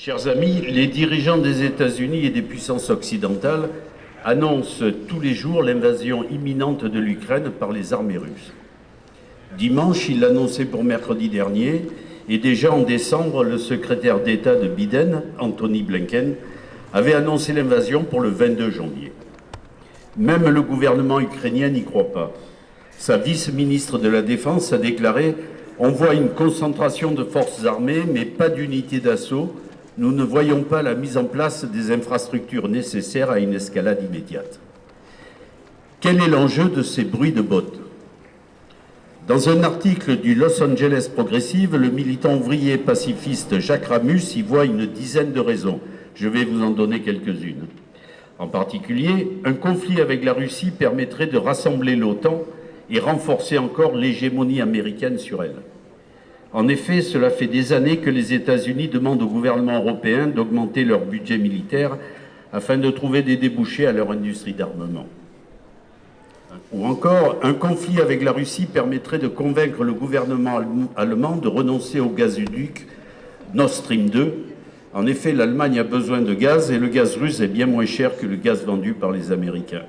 Chers amis, les dirigeants des États-Unis et des puissances occidentales annoncent tous les jours l'invasion imminente de l'Ukraine par les armées russes. Dimanche, ils l'annonçaient pour mercredi dernier, et déjà en décembre, le secrétaire d'État de Biden, Anthony Blinken, avait annoncé l'invasion pour le 22 janvier. Même le gouvernement ukrainien n'y croit pas. Sa vice-ministre de la Défense a déclaré « On voit une concentration de forces armées, mais pas d'unité d'assaut. Nous ne voyons pas la mise en place des infrastructures nécessaires à une escalade immédiate. » Quel est l'enjeu de ces bruits de bottes ? Dans un article du Los Angeles Progressive, le militant ouvrier pacifiste Jacques Ramus y voit une dizaine de raisons. Je vais vous en donner quelques-unes. En particulier, un conflit avec la Russie permettrait de rassembler l'OTAN et renforcer encore l'hégémonie américaine sur elle. En effet, cela fait des années que les États-Unis demandent au gouvernement européen d'augmenter leur budget militaire afin de trouver des débouchés à leur industrie d'armement. Ou encore, un conflit avec la Russie permettrait de convaincre le gouvernement allemand de renoncer au gazoduc Nord Stream 2. En effet, l'Allemagne a besoin de gaz et le gaz russe est bien moins cher que le gaz vendu par les Américains.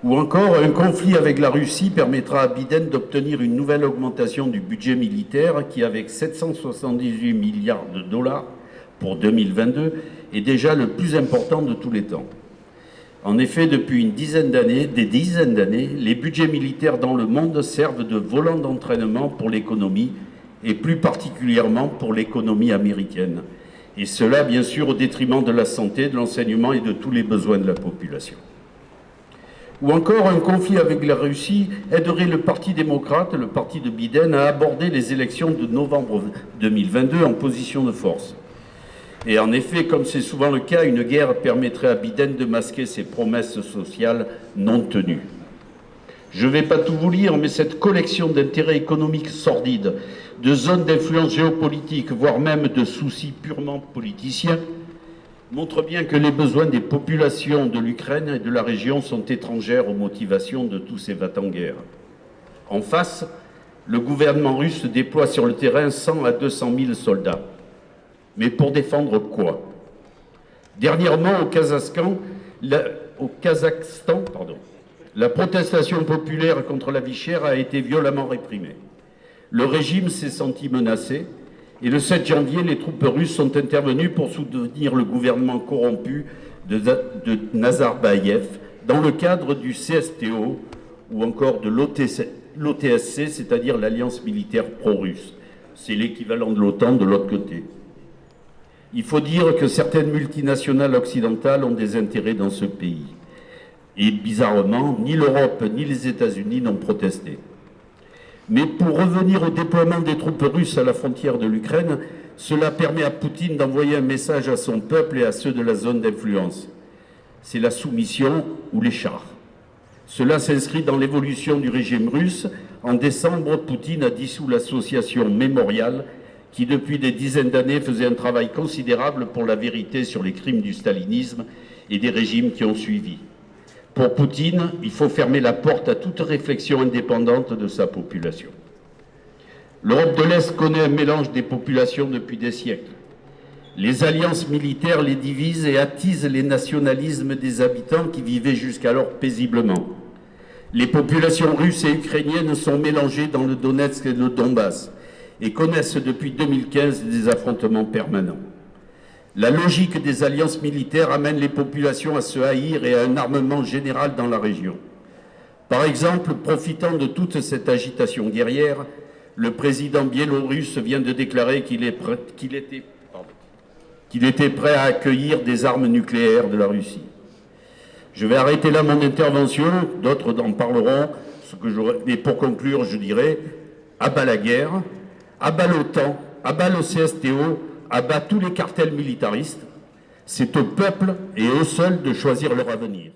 Ou encore, un conflit avec la Russie permettra à Biden d'obtenir une nouvelle augmentation du budget militaire qui, avec 778 milliards de dollars pour 2022, est déjà le plus important de tous les temps. En effet, depuis des dizaines d'années, les budgets militaires dans le monde servent de volant d'entraînement pour l'économie, et plus particulièrement pour l'économie américaine. Et cela, bien sûr, au détriment de la santé, de l'enseignement et de tous les besoins de la population. Ou encore, un conflit avec la Russie aiderait le Parti démocrate, le parti de Biden, à aborder les élections de novembre 2022 en position de force. Et en effet, comme c'est souvent le cas, une guerre permettrait à Biden de masquer ses promesses sociales non tenues. Je ne vais pas tout vous lire, mais cette collection d'intérêts économiques sordides, de zones d'influence géopolitique, voire même de soucis purement politiciens, montre bien que les besoins des populations de l'Ukraine et de la région sont étrangères aux motivations de tous ces va-t-en-guerre. En face, le gouvernement russe déploie sur le terrain 100 à 200 000 soldats. Mais pour défendre quoi ? Dernièrement, au Kazakhstan, la protestation populaire contre la vie chère a été violemment réprimée. Le régime s'est senti menacé et le 7 janvier, les troupes russes sont intervenues pour soutenir le gouvernement corrompu de Nazarbayev dans le cadre du CSTO ou encore de l'OTSC, c'est-à-dire l'Alliance militaire pro-russe. C'est l'équivalent de l'OTAN de l'autre côté. Il faut dire que certaines multinationales occidentales ont des intérêts dans ce pays. Et bizarrement, ni l'Europe ni les États-Unis n'ont protesté. Mais pour revenir au déploiement des troupes russes à la frontière de l'Ukraine, cela permet à Poutine d'envoyer un message à son peuple et à ceux de la zone d'influence. C'est la soumission ou les chars. Cela s'inscrit dans l'évolution du régime russe. En décembre, Poutine a dissous l'association Mémorial, qui depuis des dizaines d'années faisait un travail considérable pour la vérité sur les crimes du stalinisme et des régimes qui ont suivi. Pour Poutine, il faut fermer la porte à toute réflexion indépendante de sa population. L'Europe de l'Est connaît un mélange des populations depuis des siècles. Les alliances militaires les divisent et attisent les nationalismes des habitants qui vivaient jusqu'alors paisiblement. Les populations russes et ukrainiennes sont mélangées dans le Donetsk et le Donbass et connaissent depuis 2015 des affrontements permanents. La logique des alliances militaires amène les populations à se haïr et à un armement général dans la région. Par exemple, profitant de toute cette agitation guerrière, le président biélorusse vient de déclarer qu'il était prêt à accueillir des armes nucléaires de la Russie. Je vais arrêter là mon intervention, d'autres en parleront, mais pour conclure, je dirais, à bas la guerre, à bas l'OTAN, à bas le CSTO, à bas tous les cartels militaristes. C'est au peuple et eux seuls de choisir leur avenir.